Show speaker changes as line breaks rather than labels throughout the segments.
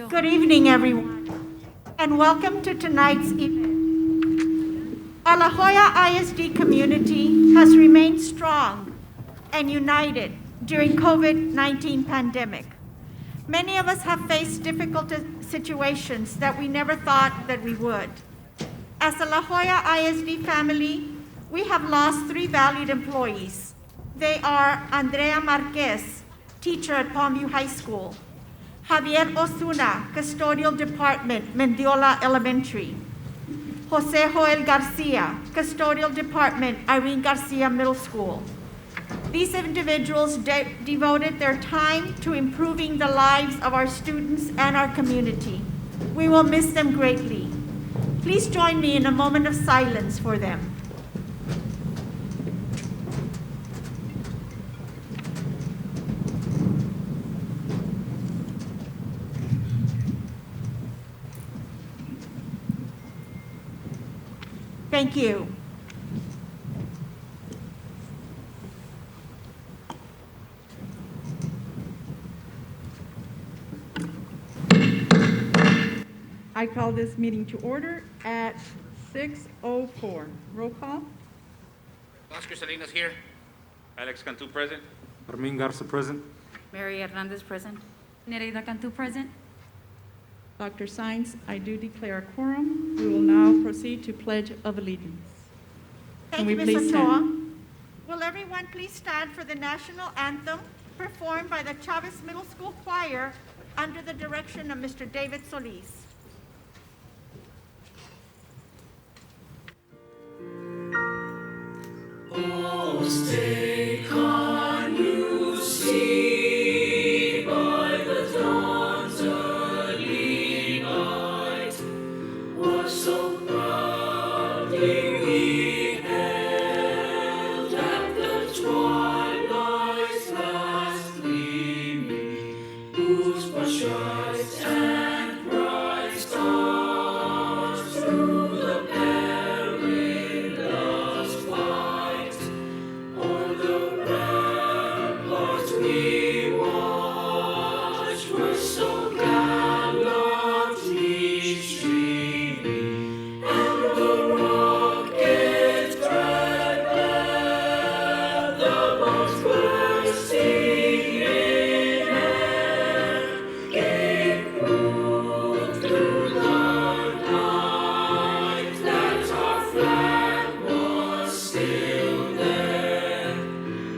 Good evening, everyone, and welcome to tonight's event. Our La Jolla ISD community has remained strong and united during COVID-19 pandemic. Many of us have faced difficult situations that we never thought that we would. As a La Jolla ISD family, we have lost 3 valued employees. They are Andrea Marquez, teacher at Palmview High School, Javier Osuna, Custodial Department, Mendiola Elementary, Jose Joel Garcia, Custodial Department, Irene Garcia Middle School. These individuals devoted their time to improving the lives of our students and our community. We will miss them greatly. Please join me in a moment of silence for them. Thank you.
I call this meeting to order at 6:04. Roll call.
Oscar Salinas here.
Alex Cantu present.
Armin Garza present.
Mary Hernandez present.
Nereida Cantu present.
Dr. Sines, I do declare a quorum. We will now proceed to Pledge of Allegiance.
Thank you, Ms. Ochoa. Will everyone please stand for the national anthem performed by the Chavez Middle School Choir under the direction of Mr. David Solis.
Oh, stay calm, you see, by the dawn's early light, was so proudly we hailed at the twilight's last gleaming, whose bright and bright stars through the perilous fight o'er the ramparts we watched were so gallantly streaming, and the rockets threadbare, the bombs bursting in air, gave proof through the night that our flag was still there.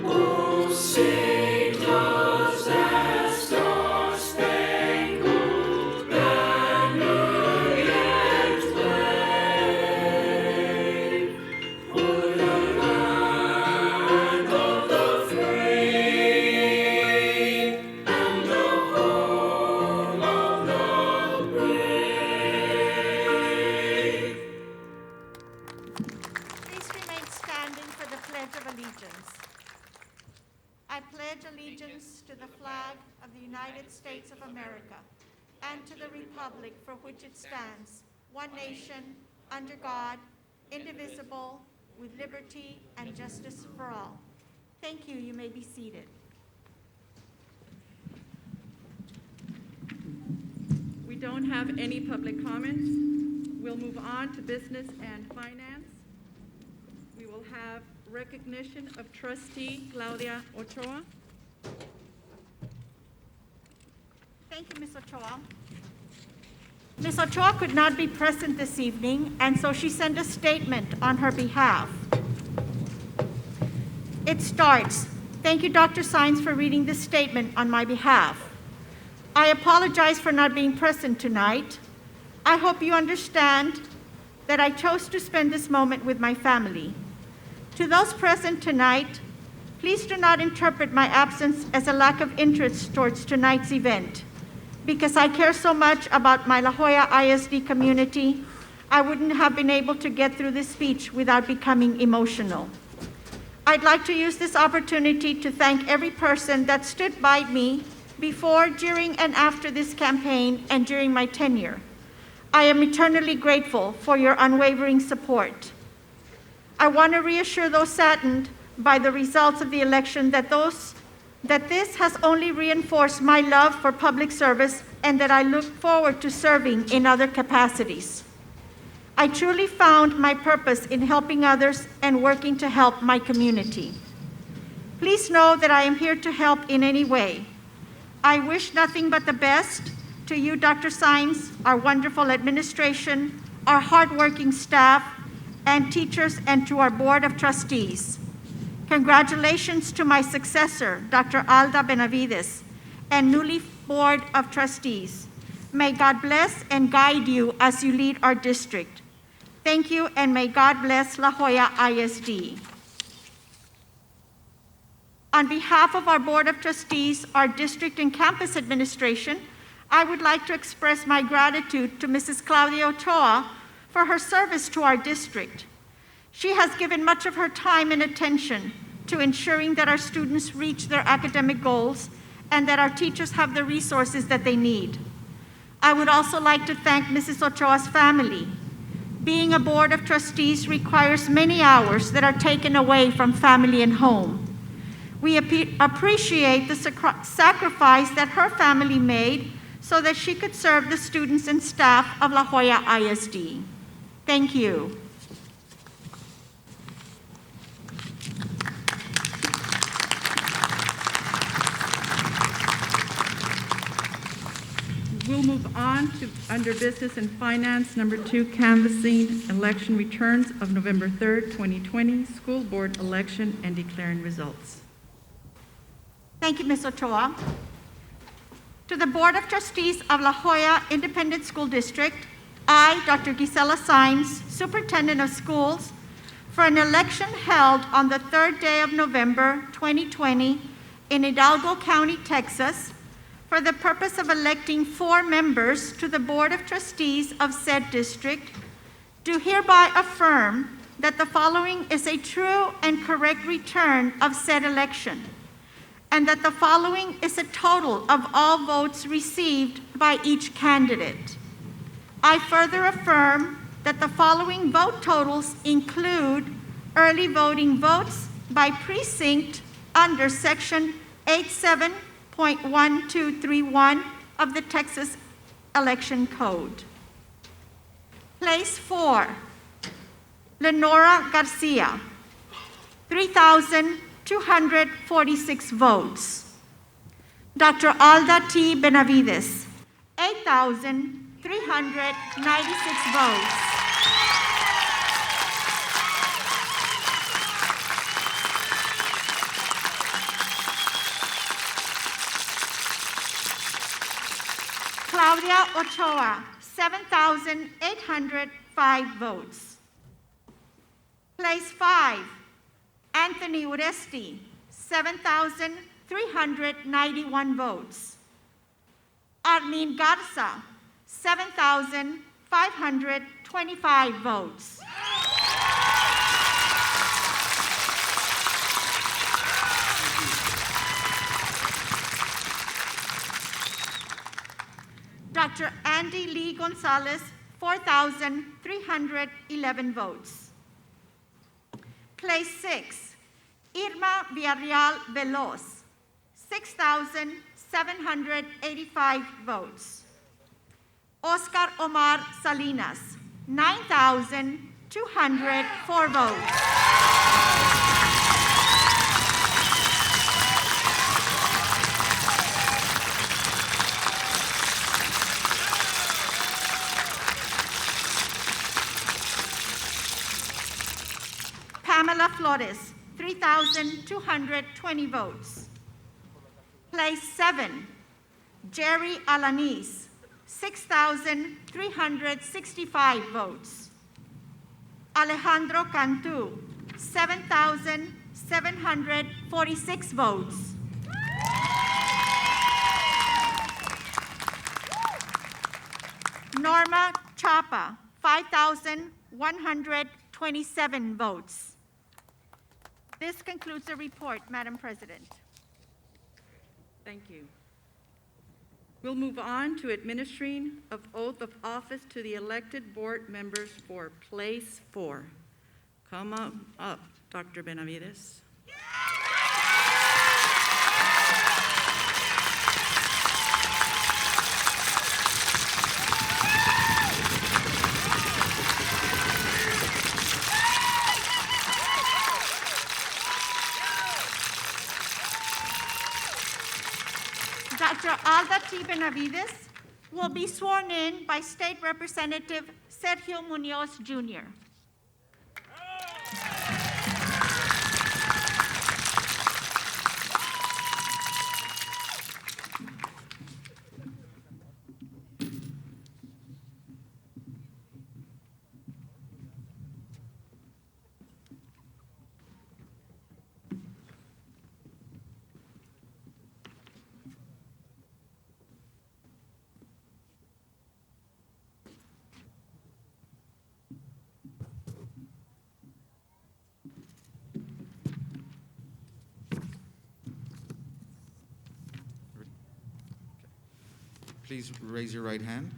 Oh, say does that star-spangled banner yet wave o'er the land of the free and the home of the brave?
Please remain standing for the Pledge of Allegiance. I pledge allegiance to the flag of the United States of America and to the republic for which it stands, one nation, under God, indivisible, with liberty and justice for all. Thank you. You may be seated.
We don't have any public comments. We'll move on to business and finance. We will have recognition of trustee Claudia Ochoa.
Thank you, Ms. Ochoa. Ms. Ochoa could not be present this evening, and so she sent a statement on her behalf. It starts, "Thank you, Dr. Sines, for reading this statement on my behalf. I apologize for not being present tonight. I hope you understand that I chose to spend this moment with my family. To those present tonight, please do not interpret my absence as a lack of interest towards tonight's event. Because I care so much about my La Jolla ISD community, I wouldn't have been able to get through this speech without becoming emotional. I'd like to use this opportunity to thank every person that stood by me before, during, and after this campaign and during my tenure. I am eternally grateful for your unwavering support. I want to reassure those saddened by the results of the election that this has only reinforced my love for public service and that I look forward to serving in other capacities. I truly found my purpose in helping others and working to help my community. Please know that I am here to help in any way. I wish nothing but the best to you, Dr. Sines, our wonderful administration, our hardworking staff, and teachers, and to our Board of Trustees. Congratulations to my successor, Dr. Alda Benavides, and newly Board of Trustees. May God bless and guide you as you lead our district. Thank you, and may God bless La Joya ISD. On behalf of our Board of Trustees, our district and campus administration, I would like to express my gratitude to Mrs. Claudia Ochoa for her service to our district. She has given much of her time and attention to ensuring that our students reach their academic goals and that our teachers have the resources that they need. I would also like to thank Mrs. Ochoa's family. Being a Board of Trustees requires many hours that are taken away from family and home. We appreciate the sacrifice that her family made so that she could serve the students and staff of La Joya ISD. Thank you.
We'll move on to under Business and Finance, number 2, canvassing election returns of November 3rd, 2020, school board election and declaring results.
Thank you, Ms. Ochoa. To the Board of Trustees of La Joya Independent School District, I, Dr. Gisela Sines, Superintendent of Schools, for an election held on the 3rd day of November 2020 in Hidalgo County, Texas, for the purpose of electing 4 members to the Board of Trustees of said district, do hereby affirm that the following is a true and correct return of said election, and that the following is a total of all votes received by each candidate. I further affirm that the following vote totals include early voting votes by precinct under Section 87.1231 of the Texas Election Code. Place 4, Lenora Garcia, 3,246 votes. Dr. Alda T. Benavides, 8,396 votes. Claudia Ochoa, 7,805 votes. Place 5, Anthony Uresti, 7,391 votes. Armin Garza, 7,525 votes. Dr. Andy Lee Gonzalez, 4,311 votes. Place 6, Irma Villarreal Veloz, 6,785 votes. Oscar Omar Salinas, 9,204 votes. Pamela Flores, 3,220 votes. Place 7, Jerry Alanis, 6,365 votes. Alejandro Cantu, 7,746 votes. Norma Chapa, 5,127 votes. This concludes the report, Madam President.
Thank you. We'll move on to administering of oath of office to the elected board members for place 4. Come up, Dr. Benavides.
Dr. Alda T. Benavides will be sworn in by State Representative Sergio Munoz, Jr.
Please raise your right hand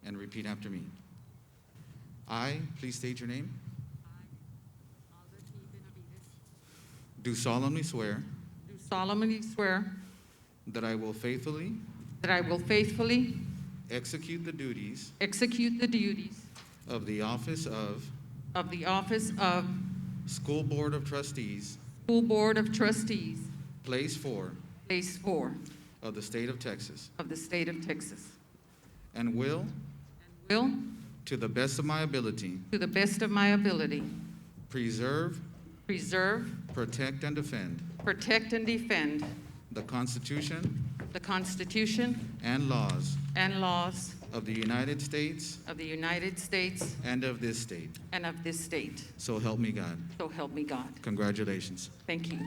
and repeat after me. I, please state your name. Do solemnly swear
Do solemnly swear
that I will faithfully
that I will faithfully
execute the duties
execute the duties
of the office of School Board of Trustees,
School Board of Trustees,
Place 4
Place 4
of the State of Texas,
of the State of Texas,
and will, to the best of my ability,
to the best of my ability,
preserve, protect, and defend
protect, and defend
the Constitution
the Constitution
and laws
and laws
of the United States
of the United States
and of this state.
and of this state.
So help me God.
So help me God.
Congratulations.
Thank you.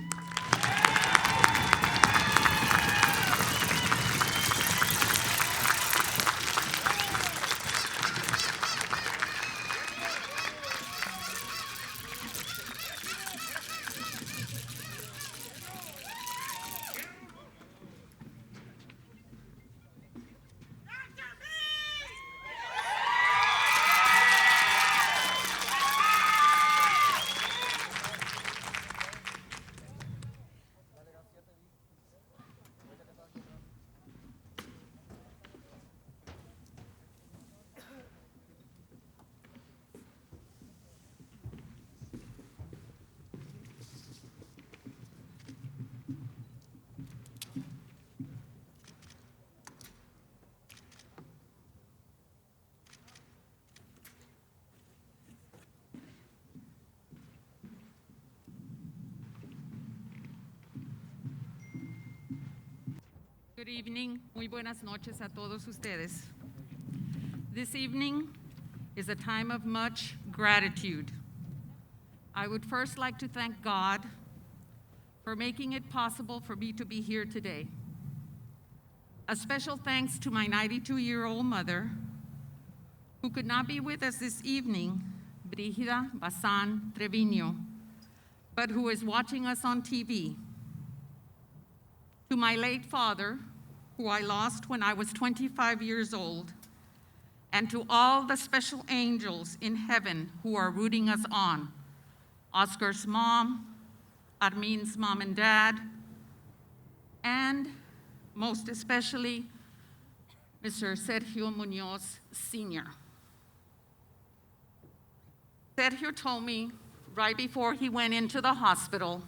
Good evening, muy buenas noches a todos ustedes. This evening is a time of much gratitude. I would first like to thank God for making it possible for me to be here today. A special thanks to my 92-year-old mother, who could not be with us this evening, Brígida Bazán Treviño, but who is watching us on TV. To my late father, who I lost when I was 25 years old, and to all the special angels in heaven who are rooting us on, Oscar's mom, Armin's mom and dad, and most especially, Mr. Sergio Munoz, Sr. Sergio told me right before he went into the hospital,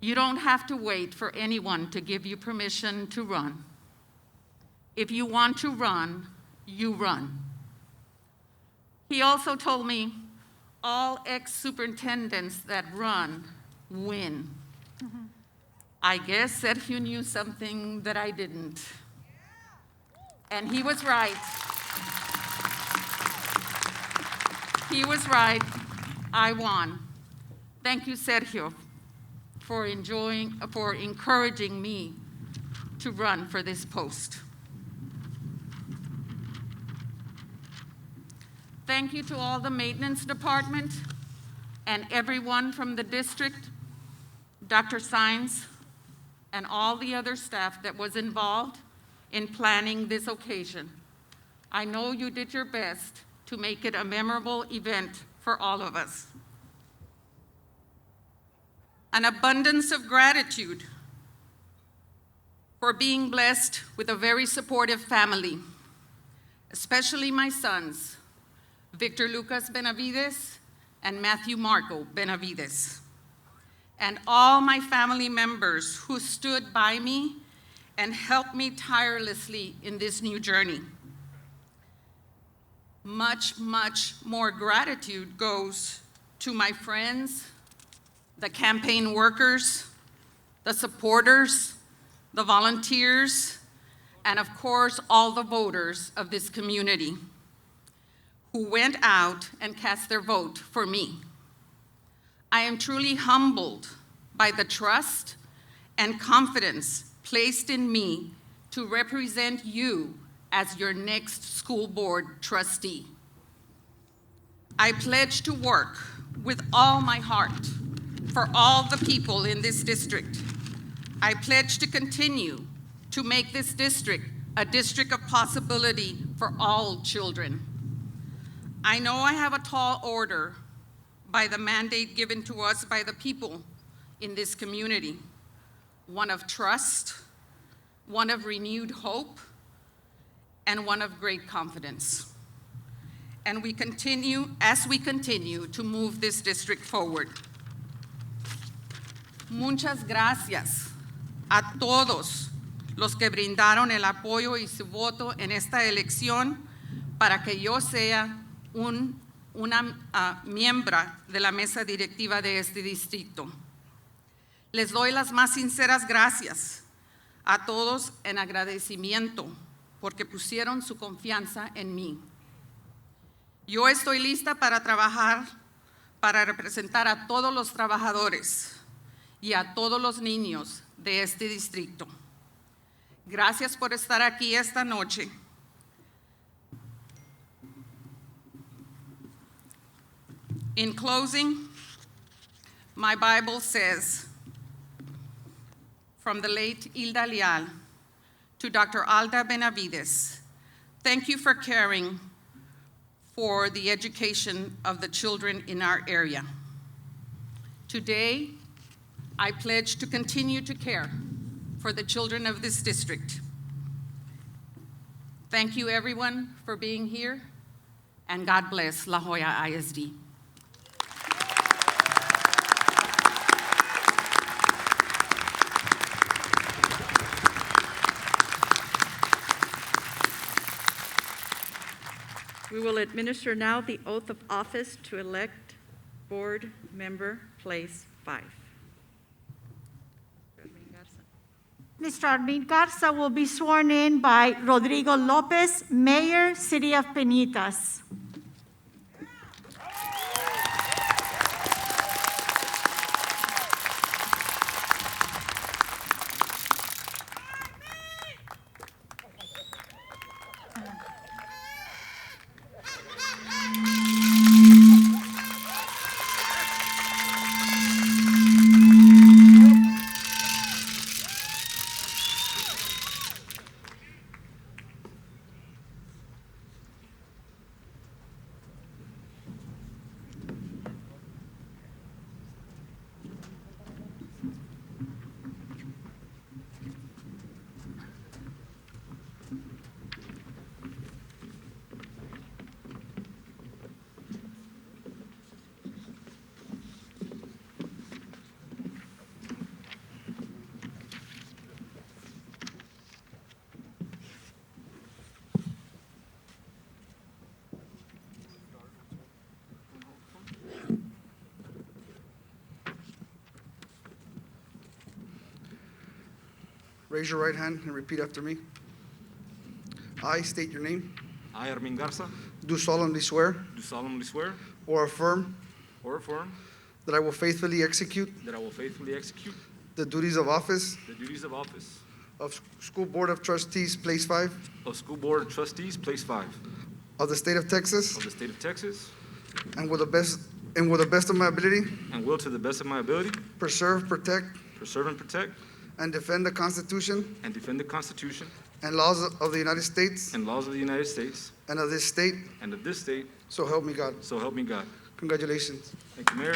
"You don't have to wait for anyone to give you permission to run. If you want to run, you run." He also told me, "All ex-superintendents that run win." I guess Sergio knew something that I didn't. And he was right. He was right. I won. Thank you, Sergio, for encouraging me to run for this post. Thank you to all the maintenance department and everyone from the district, Dr. Sines, and all the other staff that was involved in planning this occasion. I know you did your best to make it a memorable event for all of us. an abundance of gratitude for being blessed with a very supportive family, especially my sons, Victor Lucas Benavides and Matthew Marco Benavides, and all my family members who stood by me and helped me tirelessly in this new journey. Much, much more gratitude goes to my friends, the campaign workers, the supporters, the volunteers, and of course, all the voters of this community who went out and cast their vote for me. I am truly humbled by the trust and confidence placed in me to represent you as your next school board trustee. I pledge to work with all my heart for all the people in this district. I pledge to continue to make this district a district of possibility for all children. I know I have a tall order by the mandate given to us by the people in this community, one of trust, one of renewed hope, and one of great confidence. And as we continue to move this district forward. Muchas gracias a todos los que brindaron el apoyo y su voto en esta elección para que yo sea una miembro de la mesa directiva de este distrito. Les doy las más sinceras gracias a todos en agradecimiento porque pusieron su confianza en mí. Yo estoy lista para trabajar, para representar a todos los trabajadores y a todos los niños de este distrito. Gracias por estar aquí esta noche. In closing, my Bible says, from the late Hilda Leal to Dr. Alda Benavides, thank you for caring for the education of the children in our area. Today, I pledge to continue to care for the children of this district. Thank you, everyone, for being here, and God bless La Joya ISD.
We will administer now the oath of office to elect board member place 5.
Mr. Armin Garza will be sworn in by Rodrigo Lopez, Mayor, City of Peñitas.
Raise your right hand and repeat after me. I state your name.
I, Armin Garza,
Do solemnly swear
do solemnly swear
or affirm
or affirm
that I will faithfully execute
that I will faithfully execute
the duties of office
the duties of office
of School Board of Trustees, Place 5
of School Board of Trustees, Place 5
of the State of Texas,
of the State of Texas,
and with the best of my ability,
and will to the best of my ability
preserve, protect,
preserve and protect
and defend the Constitution
and defend the Constitution
and laws of the United States
and laws of the United States
and of this state,
and of this state,
so help me God.
so help me God.
Congratulations.
Thank you, Mayor.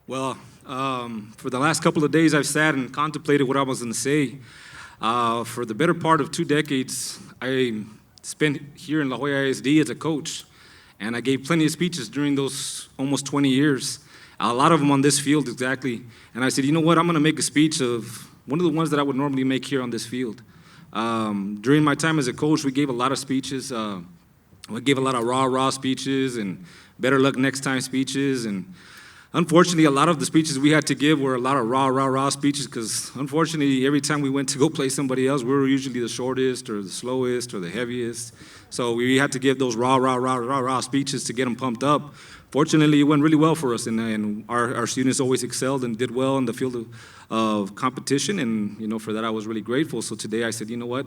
Well, for the last couple of days, I've sat and contemplated what I was going to say. For the better part of 2 decades, I spent here in La Jolla ISD as a coach, and I gave plenty of speeches during those almost 20 years, a lot of them on this field exactly. And I said, you know what, I'm going to make a speech of one of the ones that I would normally make here on this field. During my time as a coach, we gave a lot of speeches. We gave a lot of rah-rah speeches and better luck next time speeches, and unfortunately, a lot of the speeches we had to give were a lot of rah speeches because, unfortunately, every time we went to go play somebody else, we were usually the shortest or the slowest or the heaviest. So we had to give those rah speeches to get them pumped up. Fortunately, it went really well for us, and our students always excelled and did well in the field of competition, and for that I was really grateful. So today I said, you know what,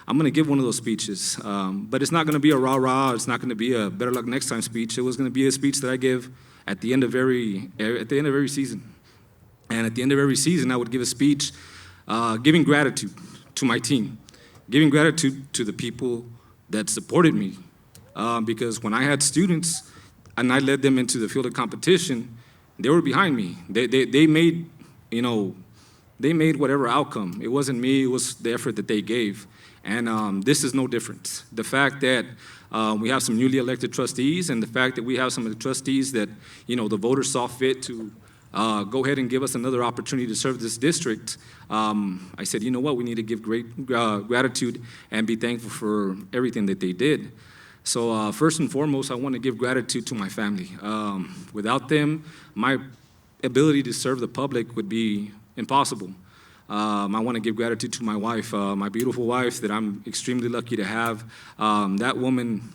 I'm going to give one of those speeches, but it's not going to be a rah-rah, it's not going to be a better luck next time speech. It was going to be a speech that I give at the end of every season. And at the end of every season, I would give a speech giving gratitude to my team, giving gratitude to the people that supported me, because when I had students and I led them into the field of competition, they were behind me. They made, they made whatever outcome. It wasn't me, it was the effort that they gave. And this is no different. The fact that we have some newly elected trustees, and the fact that we have some of the trustees that, the voters saw fit to go ahead and give us another opportunity to serve this district, I said, you know what, we need to give great gratitude and be thankful for everything that they did. So first and foremost, I want to give gratitude to my family. Without them, my ability to serve the public would be impossible. I want to give gratitude to my wife, my beautiful wife that I'm extremely lucky to have. That woman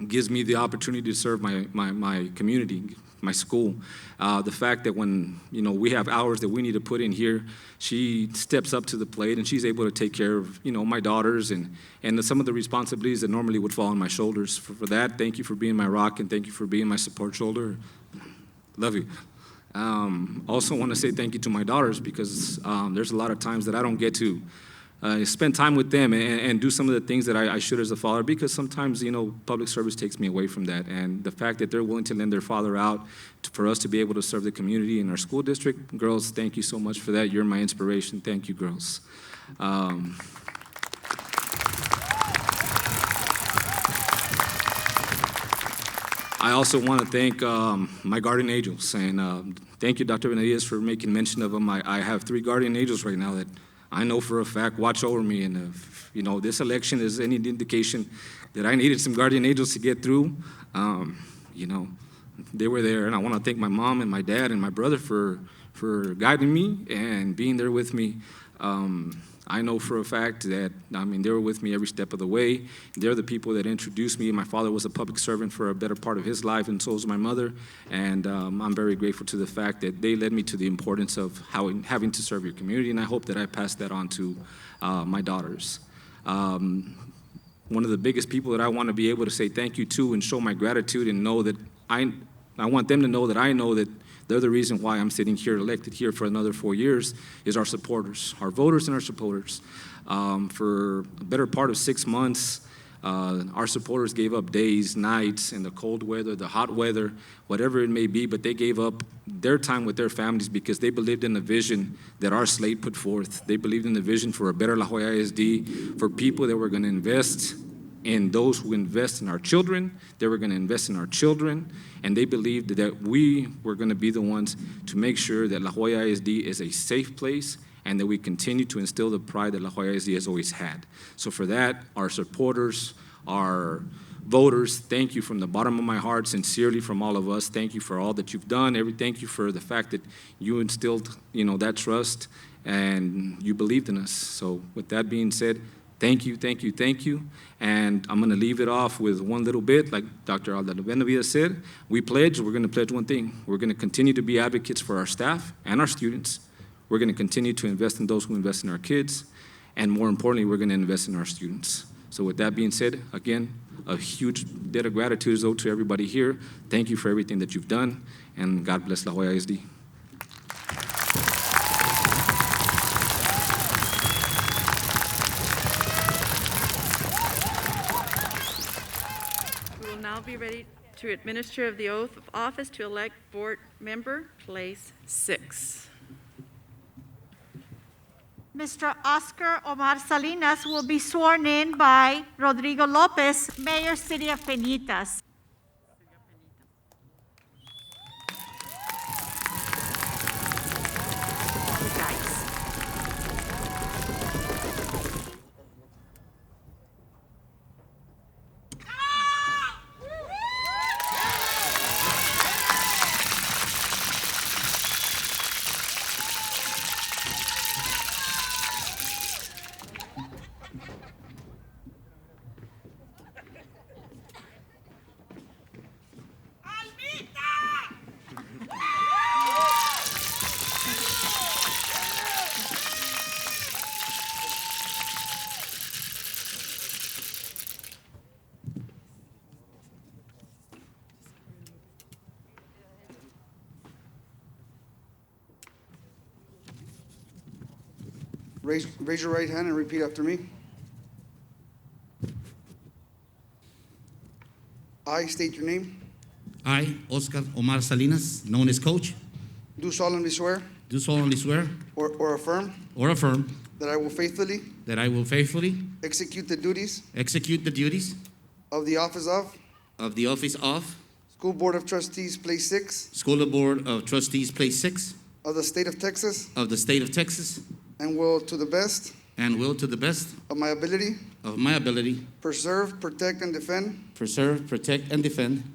gives me the opportunity to serve my community, my school. The fact that when we have hours that we need to put in here, she steps up to the plate and she's able to take care of my daughters and some of the responsibilities that normally would fall on my shoulders. For that, thank you for being my rock and thank you for being my support shoulder. Love you. Also want to say thank you to my daughters because there's a lot of times that I don't get to spend time with them and do some of the things that I should as a father, because sometimes, public service takes me away from that. And the fact that they're willing to lend their father out for us to be able to serve the community in our school district, girls, thank you so much for that. You're my inspiration. Thank you, girls. I also want to thank my guardian angels, and thank you, Dr. Benavides, for making mention of them. I have 3 guardian angels right now that I know for a fact watch over me, and if this election is any indication that I needed some guardian angels to get through, they were there. And I want to thank my mom and my dad and my brother for guiding me and being there with me. I know for a fact that, they were with me every step of the way. They're the people that introduced me. My father was a public servant for a better part of his life, and so was my mother. And I'm very grateful to the fact that they led me to the importance of having to serve your community, and I hope that I pass that on to my daughters. One of the biggest people that I want to be able to say thank you to and show my gratitude and know that I want them to know that I know that they're the reason why I'm sitting here, elected here for another 4 years, is our supporters, our voters and our supporters. For a better part of 6 months, our supporters gave up days, nights, in the cold weather, the hot weather, whatever it may be, but they gave up their time with their families because they believed in the vision that our slate put forth. They believed in the vision for a better La Jolla ISD, for people that were going to invest in those who invest in our children. They were going to invest in our children, and they believed that we were going to be the ones to make sure that La Jolla ISD is a safe place and that we continue to instill the pride that La Jolla ISD has always had. So for that, our supporters, our voters, thank you from the bottom of my heart, sincerely from all of us. Thank you for all that you've done. Thank you for the fact that you instilled, that trust and you believed in us. So with that being said, thank you, thank you, thank you. And I'm going to leave it off with one little bit, like Dr. Aldana said. We're going to pledge one thing. We're going to continue to be advocates for our staff and our students. We're going to continue to invest in those who invest in our kids. And more importantly, we're going to invest in our students. So with that being said, again, a huge debt of gratitude is owed to everybody here. Thank you for everything that you've done, and God bless La Joya ISD.
We will now be ready to administer of the oath of office to elect board member, place 6.
Mr. Oscar Omar Salinas will be sworn in by Rodrigo Lopez, Mayor, City of Peñitas.
Raise your right hand and repeat after me. I state your name.
I, Oscar Omar Salinas, known as Coach,
Do solemnly swear
do solemnly swear
or affirm
or affirm
that I will faithfully
that I will faithfully
execute the duties
execute the duties
of the office of School Board of Trustees, Place 6
School Board of Trustees, Place 6
of the State of Texas,
of the State of Texas,
and will to the best of my ability preserve, protect, and defend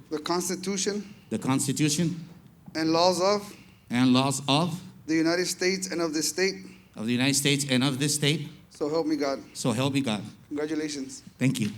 the Constitution
the Constitution
and laws of
and laws of
the United States and of this state.
the United States and of this state.
So help me God.
So help me God.
Congratulations.
Thank you.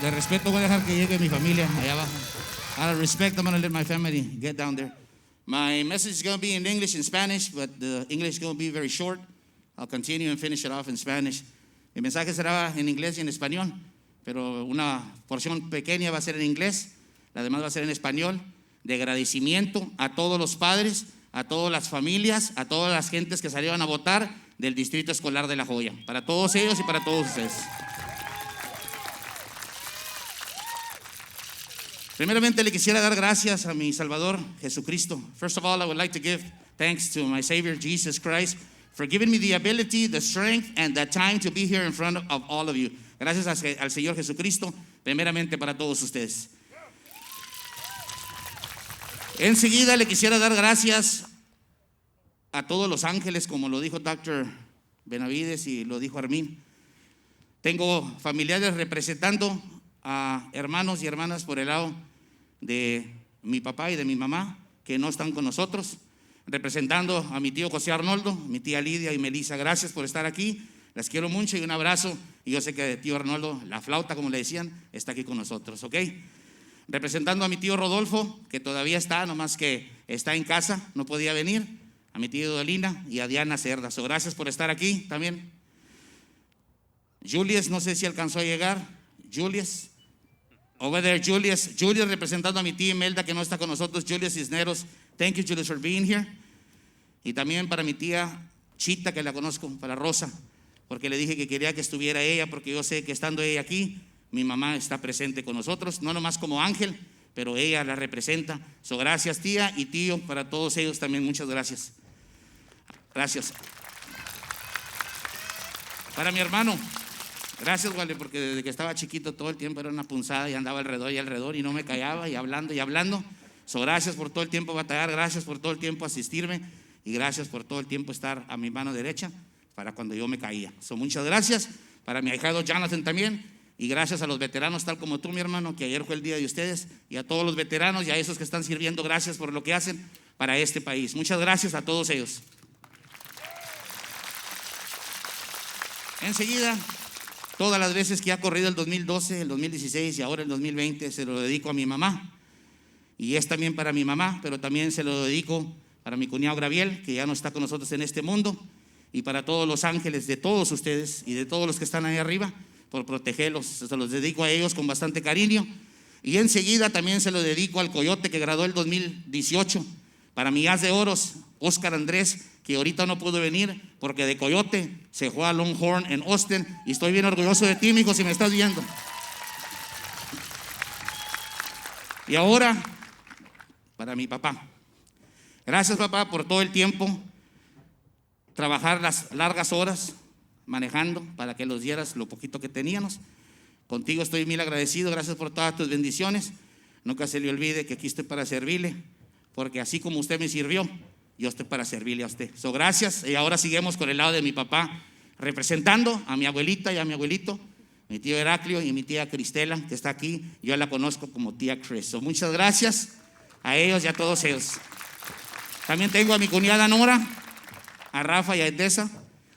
De respeto voy a dejar que llegue mi familia allá abajo. Out of respect, I'm going to let my family get down there. My message is going to be in English and Spanish, but the English is going to be very short. I'll continue and finish it off in Spanish. Mi mensaje será en inglés y en español, pero una porción pequeña va a ser en inglés, la demás va a ser en español, de agradecimiento a todos los padres, a todas las familias, a todas las gentes que salieron a votar del Distrito Escolar de La Joya. Para todos ellos y para todos ustedes. Primeramente le quisiera dar gracias a mi Salvador Jesucristo. First of all, I would like to give thanks to my Savior Jesus Christ for giving me the ability, the strength, and the time to be here in front of all of you. Gracias al Señor Jesucristo, primeramente para todos ustedes. Enseguida le quisiera dar gracias a todos los ángeles, como lo dijo Dr. Benavides y lo dijo Armin. Tengo familiares representando a hermanos y hermanas por el lado de mi papá y de mi mamá, que no están con nosotros, representando a mi tío José Arnoldo, mi tía Lidia y Melissa, gracias por estar aquí, las quiero mucho y un abrazo, y yo sé que tío Arnoldo, la flauta como le decían, está aquí con nosotros, ¿ok? Representando a mi tío Rodolfo, que todavía está, nomás que está en casa, no podía venir, a mi tío Dolina y a Diana Cerda, gracias por estar aquí también. Julius, no sé si alcanzó a llegar, Julius, over there, Julius representando a mi tía Imelda que no está con nosotros, Julius Cisneros, thank you Julius for being here. Y también para mi tía Chita, que la conozco, para Rosa, porque le dije que quería que estuviera ella, porque yo sé que estando ella aquí, mi mamá está presente con nosotros, no nomás como ángel, pero ella la representa. Gracias tía y tío, para todos ellos también, muchas gracias. Gracias. Para mi hermano, gracias, Wale, porque desde que estaba chiquito todo el tiempo era una punzada y andaba alrededor y alrededor y no me callaba y hablando y hablando. Gracias por todo el tiempo batallar, gracias por todo el tiempo asistirme y gracias por todo el tiempo estar a mi mano derecha para cuando yo me caía. Muchas gracias. Para mi ahijado Jonathan también y gracias a los veteranos tal como tú, mi hermano, que ayer fue el día de ustedes, y a todos los veteranos y a esos que están sirviendo, gracias por lo que hacen para este país. Muchas gracias a todos ellos. Enseguida, todas las veces que ha corrido el 2012, el 2016 y ahora el 2020 se lo dedico a mi mamá. Y es también para mi mamá, pero también se lo dedico para mi cuñado Gabriel, que ya no está con nosotros en este mundo, y para todos los ángeles de todos ustedes y de todos los que están ahí arriba, por protegerlos. Se los dedico a ellos con bastante cariño. Y enseguida también se lo dedico al Coyote que graduó el 2018, para mi as de oros, Oscar Andrés, que ahorita no pudo venir porque de Coyote se fue a Longhorn en Austin, y estoy bien orgulloso de ti, mijo, si me estás viendo. Y ahora, para mi papá. Gracias, papá, por todo el tiempo, trabajar las largas horas manejando para que los dieras lo poquito que teníamos. Contigo estoy mil agradecido, gracias por todas tus bendiciones. Nunca se le olvide que aquí estoy para servirle, porque así como usted me sirvió, yo estoy para servirle a usted. Gracias. Y ahora seguimos con el lado de mi papá, representando a mi abuelita y a mi abuelito, mi tío Heraclio y mi tía Cristela, que está aquí. Yo la conozco como tía Chris. Muchas gracias a ellos y a todos ellos. También tengo a mi cuñada Nora, a Rafa y a Edesa.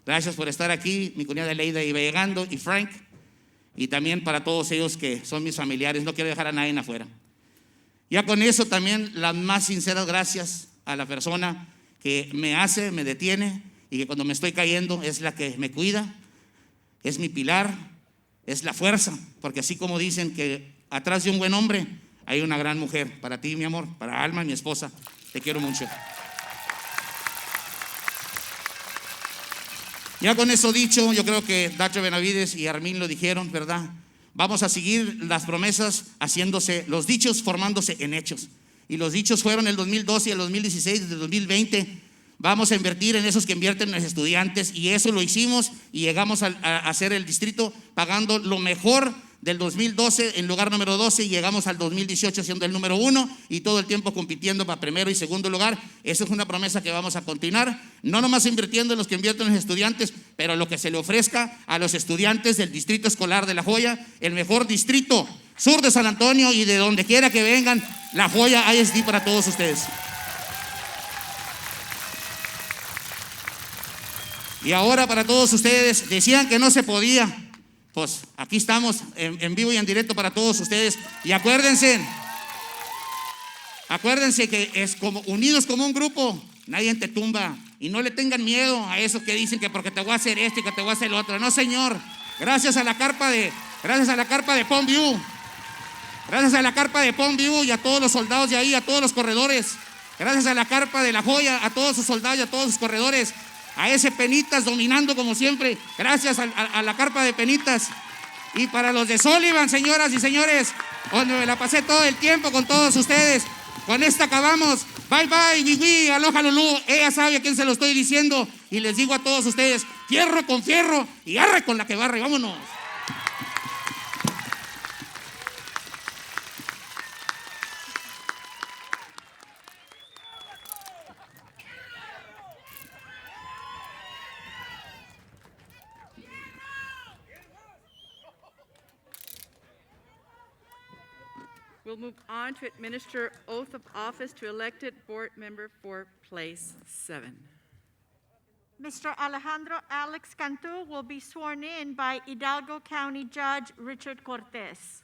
Gracias por estar aquí. Mi cuñada Leida iba llegando, y Frank. Y también para todos ellos que son mis familiares. No quiero dejar a nadie afuera. Ya con eso también las más sinceras gracias a la persona que me hace, me detiene, y que cuando me estoy cayendo es la que me cuida, es mi pilar, es la fuerza, porque así como dicen que atrás de un buen hombre hay una gran mujer. Para ti, mi amor, para Alma, mi esposa, te quiero mucho. Ya con eso dicho, yo creo que Dacho Benavides y Armin lo dijeron, ¿verdad? Vamos a seguir las promesas haciéndose, los dichos formándose en hechos. Y los dichos fueron el 2012 y el 2016, desde el 2020. Vamos a invertir en esos que invierten en los estudiantes, y eso lo hicimos y llegamos a hacer el distrito pagando lo mejor del 2012 en lugar número 12, y llegamos al 2018 siendo el número 1 y todo el tiempo compitiendo para primero y segundo lugar. Esa es una promesa que vamos a continuar, no nomás invirtiendo en los que invierten en los estudiantes, pero lo que se le ofrezca a los estudiantes del distrito escolar de La Joya, el mejor distrito sur de San Antonio y de donde quiera que vengan, La Joya ISD para todos ustedes. Y ahora para todos ustedes, decían que no se podía. Pues aquí estamos en vivo y en directo para todos ustedes. Y acuérdense que es como unidos como un grupo, nadie te tumba. Y no le tengan miedo a eso que dicen que porque te voy a hacer esto y que te voy a hacer lo otro. No, señor. Gracias a la carpa de Palm View. Gracias a la carpa de Palm View y a todos los soldados de ahí, a todos los corredores. Gracias a la carpa de La Joya, a todos sus soldados y a todos sus corredores. A ese Penitas dominando como siempre, gracias a la carpa de Penitas. Y para los de Sullivan, señoras y señores, donde me la pasé todo el tiempo con todos ustedes. Con esta acabamos. Bye bye, wiwi, aloha lulú. Ella sabe a quién se lo estoy diciendo. Y les digo a todos ustedes, fierro con fierro y arre con la que barre. Vámonos.
We'll move on to administer oath of office to elected board member for place 7.
Mr. Alejandro Alex Cantu will be sworn in by Hidalgo County Judge Richard Cortez.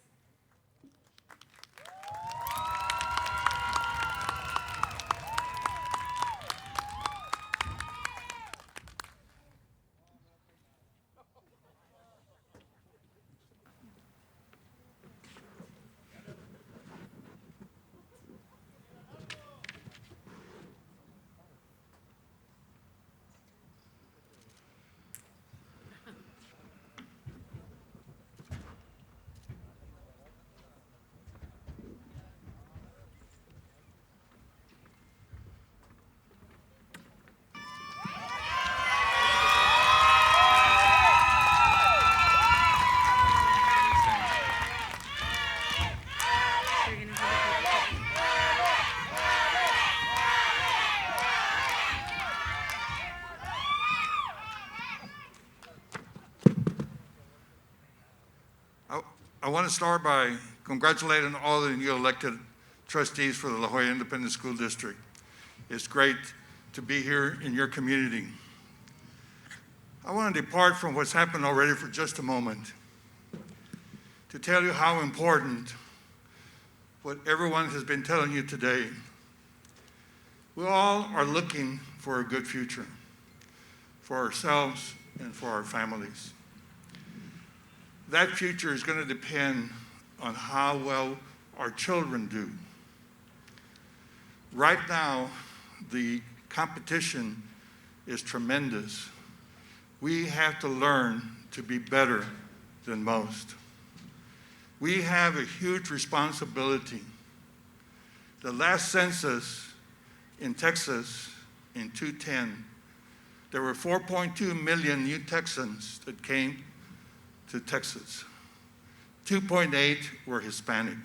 I want to start by congratulating all the new elected trustees for the La Joya Independent School District. It's great to be here in your community. I want to depart from what's happened already for just a moment to tell you how important what everyone has been telling you today. We all are looking for a good future for ourselves and for our families. That future is going to depend on how well our children do. Right now, the competition is tremendous. We have to learn to be better than most. We have a huge responsibility. The last census in Texas in 2010, there were 4.2 million new Texans that came to Texas. 2.8 were Hispanic.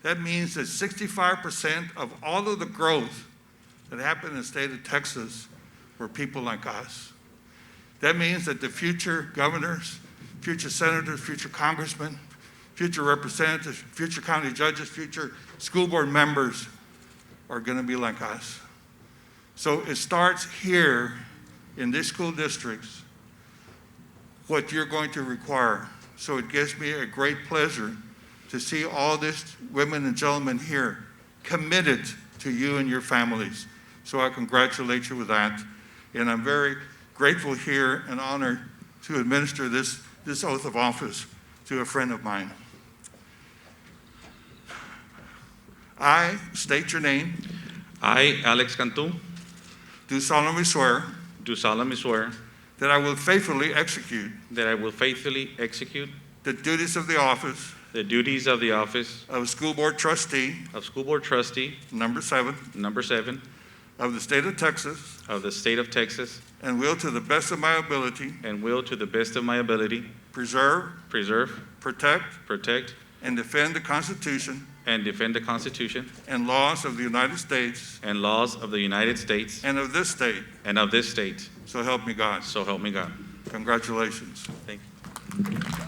That means that 65% of all of the growth that happened in the state of Texas were people like us. That means that the future governors, future senators, future congressmen, future representatives, future county judges, future school board members are going to be like us. So it starts here in these school districts, what you're going to require. So it gives me a great pleasure to see all these women and gentlemen here committed to you and your families. So I congratulate you with that. And I'm very grateful here and honored to administer this oath of office to a friend of mine. I state your name.
I, Alex Cantu,
Do solemnly swear
do solemnly swear
that I will faithfully execute
that I will faithfully execute
the duties of the office
the duties of the office
of School Board Trustee,
of School Board Trustee,
number 7,
number 7,
of the state of Texas,
of the state of Texas,
and will to the best of my ability
and will to the best of my ability
preserve,
protect,
protect, and defend the Constitution
and defend the Constitution
and laws of the United States
and laws of the United States
and of this state.
and of this state.
So help me God.
So help me God.
Congratulations.
Thank you.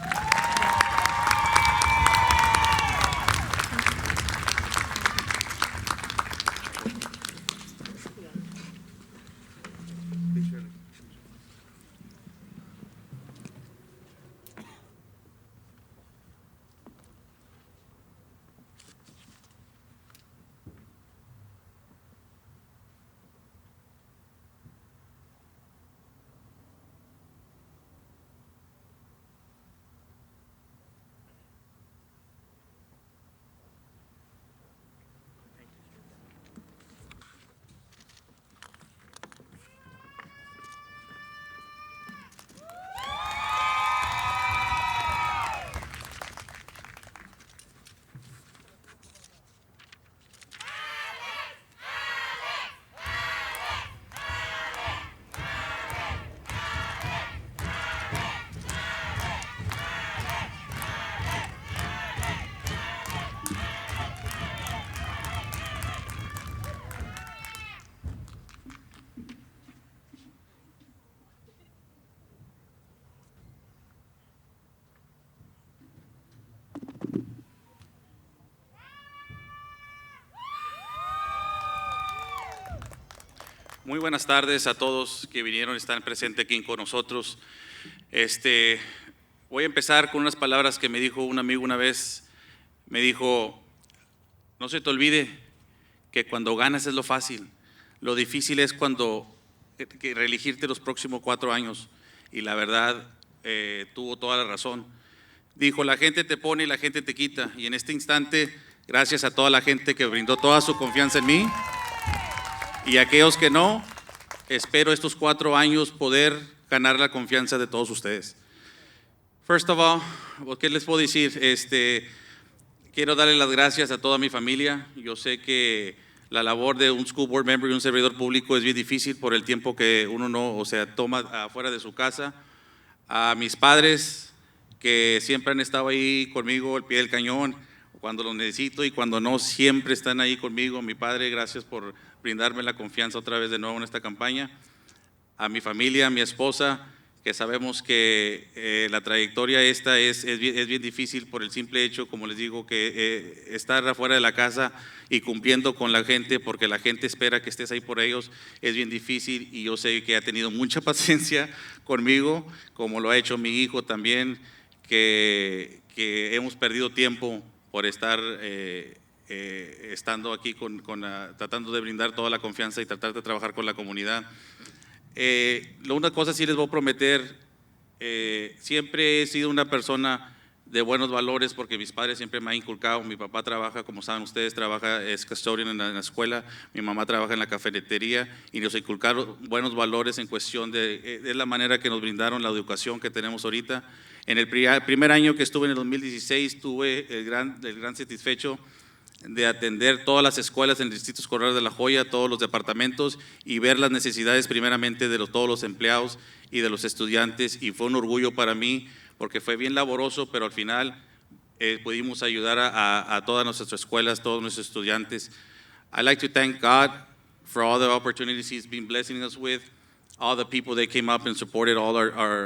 Muy buenas tardes a todos que vinieron, están presentes aquí con nosotros. Voy a empezar con unas palabras que me dijo un amigo una vez. Me dijo, no se te olvide que cuando ganas es lo fácil. Lo difícil es cuando reelegirte los próximos 4 años. Y la verdad, tuvo toda la razón. Dijo, la gente te pone y la gente te quita. Y en este instante, gracias a toda la gente que brindó toda su confianza en mí. Y aquellos que no, espero estos 4 años poder ganar la confianza de todos ustedes. First of all, ¿qué les puedo decir? Quiero darle las gracias a toda mi familia. Yo sé que la labor de un school board member y un servidor público es bien difícil por el tiempo que uno toma afuera de su casa. A mis padres, que siempre han estado ahí conmigo al pie del cañón, cuando los necesito y cuando no, siempre están ahí conmigo. Mi padre, gracias por brindarme la confianza otra vez de nuevo en esta campaña. A mi familia, a mi esposa, que sabemos que la trayectoria esta es bien difícil por el simple hecho, como les digo, que estar afuera de la casa y cumpliendo con la gente, porque la gente espera que estés ahí por ellos, es bien difícil, y yo sé que ha tenido mucha paciencia conmigo, como lo ha hecho mi hijo también, que hemos perdido tiempo por estar estando aquí tratando de brindar toda la confianza y tratar de trabajar con la comunidad. Una cosa sí les voy a prometer, siempre he sido una persona de buenos valores porque mis padres siempre me han inculcado. Mi papá trabaja, como saben ustedes, es custodian en la escuela, mi mamá trabaja en la cafetería y nos inculcaron buenos valores en cuestión de la manera que nos brindaron la educación que tenemos ahorita. En el primer año que estuve en el 2016 tuve el gran satisfecho de atender todas las escuelas en el Distrito Escolar de La Joya, todos los departamentos y ver las necesidades primeramente de todos los empleados y de los estudiantes, y fue un orgullo para mí porque fue bien laboroso, pero al final pudimos ayudar a todas nuestras escuelas, todos nuestros estudiantes. I'd like to thank God for all the opportunities He's been blessing us with, all the people that came up and supported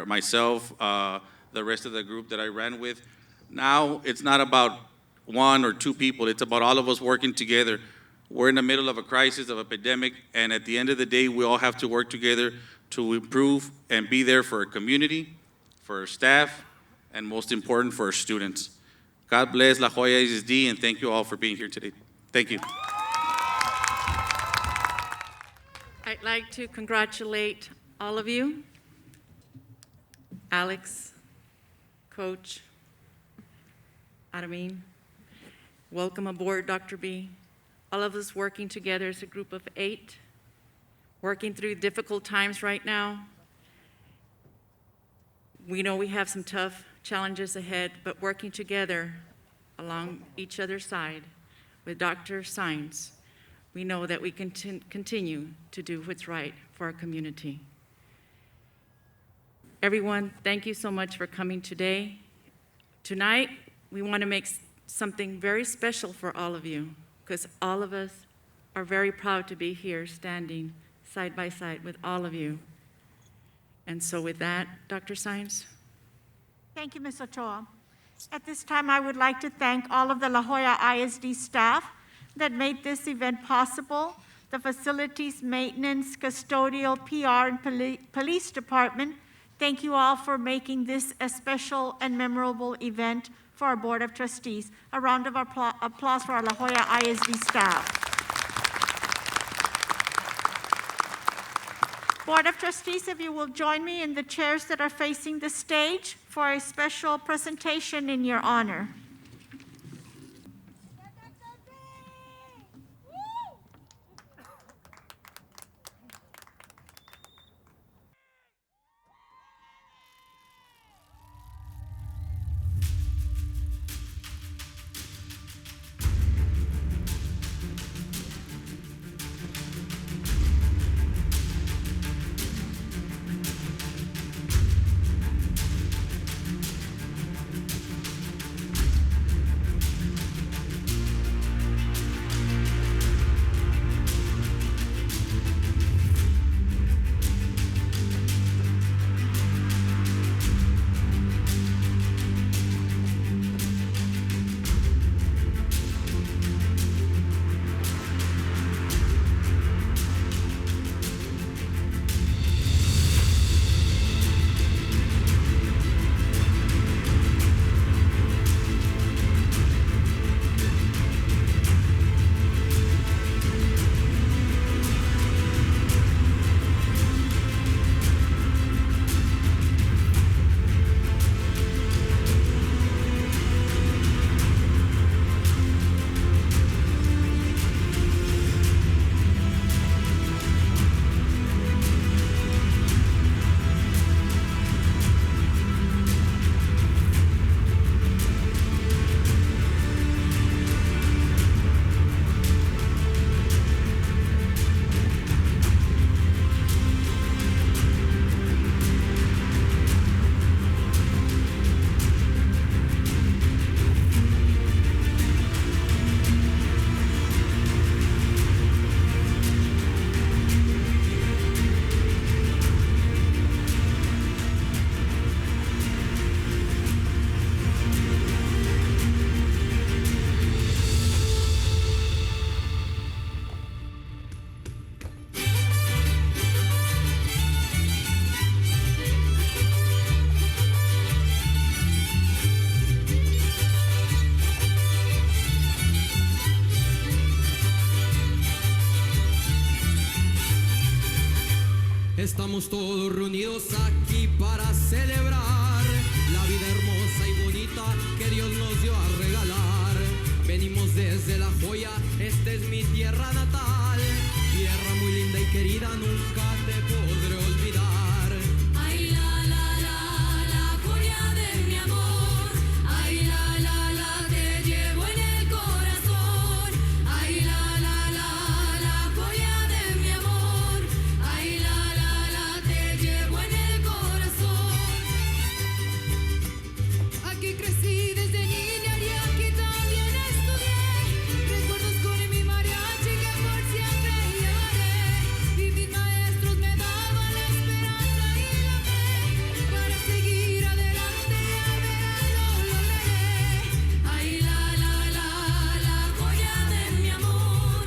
myself, the rest of the group that I ran with. Now it's not about 1 or 2 people, it's about all of us working together. We're in the middle of a crisis, of a pandemic, and at the end of the day, we all have to work together to improve and be there for our community, for our staff, and most important, for our students. God bless La Joya ISD, and thank you all for being here today. Thank you.
I'd like to congratulate all of you, Alex, Coach, Aramin. Welcome aboard, Dr. B. All of us working together as a group of 8, working through difficult times right now. We know we have some tough challenges ahead, but working together along each other's side with Dr. Science, we know that we can continue to do what's right for our community. Everyone, thank you so much for coming today. Tonight, we want to make something very special for all of you, because all of us are very proud to be here standing side by side with all of you. And so with that, Dr. Science.
Thank you, Ms. Ochoa. At this time, I would like to thank all of the La Joya ISD staff that made this event possible, the facilities, maintenance, custodial, PR, and police department. Thank you all for making this a special and memorable event for our Board of Trustees. A round of applause for our La Joya ISD staff. Board of Trustees, if you will join me in the chairs that are facing the stage for a special presentation in your honor.
Estamos todos reunidos aquí para celebrar la vida hermosa y bonita que Dios nos dio a regalar. Venimos desde La Joya, esta es mi tierra natal, tierra muy linda y querida, nunca te podré olvidar.
Ay, la joya de mi amor. Ay, la, te llevo en el corazón. Ay, la joya de mi amor. Ay, la, te llevo en el corazón. Aquí crecí desde niña y aquí también estudié. Recuerdos con mi mariachi que por siempre llevaré. Y mis maestros me daban la esperanza y la fe para seguir adelante y al verano lo lograré. Ay, la joya de mi amor.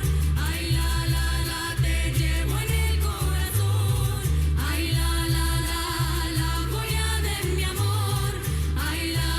Ay, la, te llevo en el corazón. Ay, la joya de mi amor. Ay, la,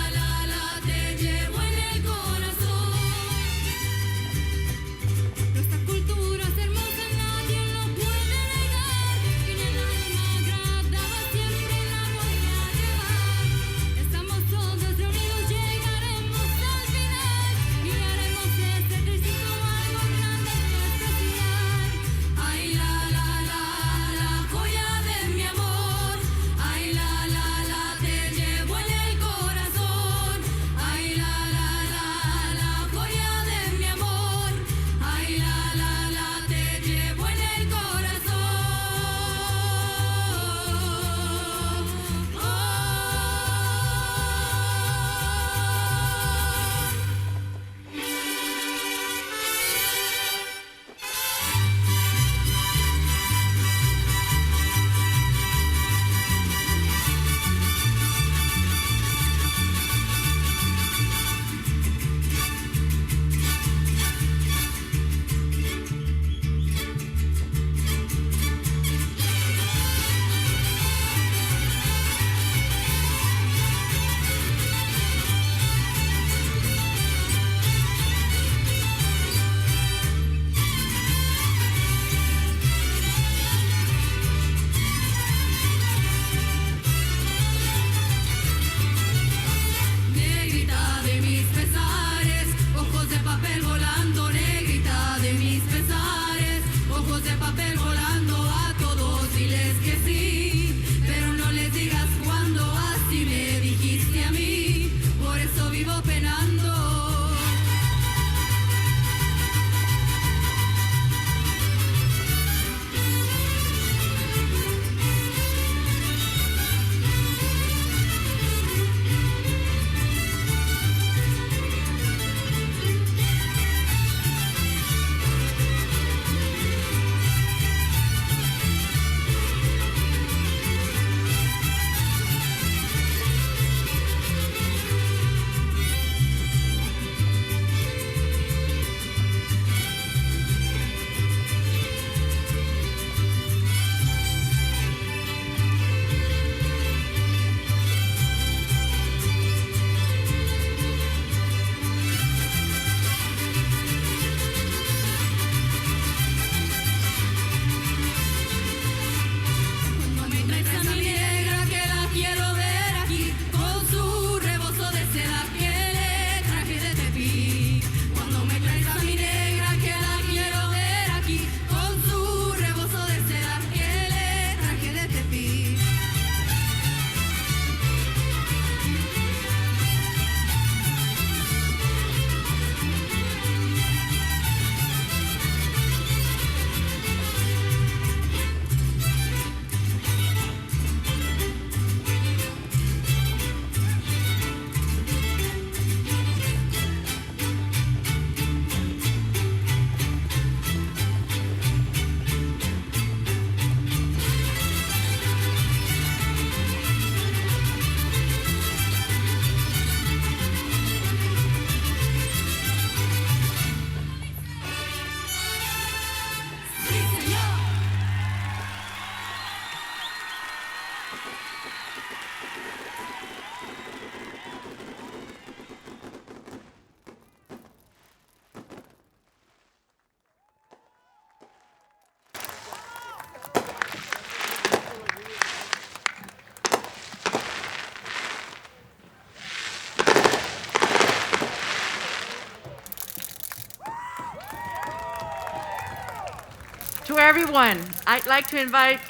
To everyone, I'd like to invite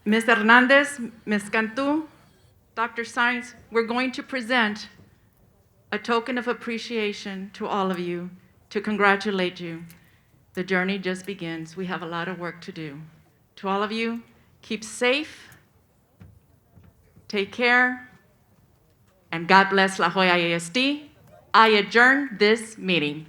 Ms. Hernandez, Ms. Cantu, Dr. Sainz. We're going to present a token of appreciation to all of you, to congratulate you. The journey just begins. We have a lot of work to do. To all of you, keep safe, take care, and God bless La Joya ISD. I adjourn this meeting.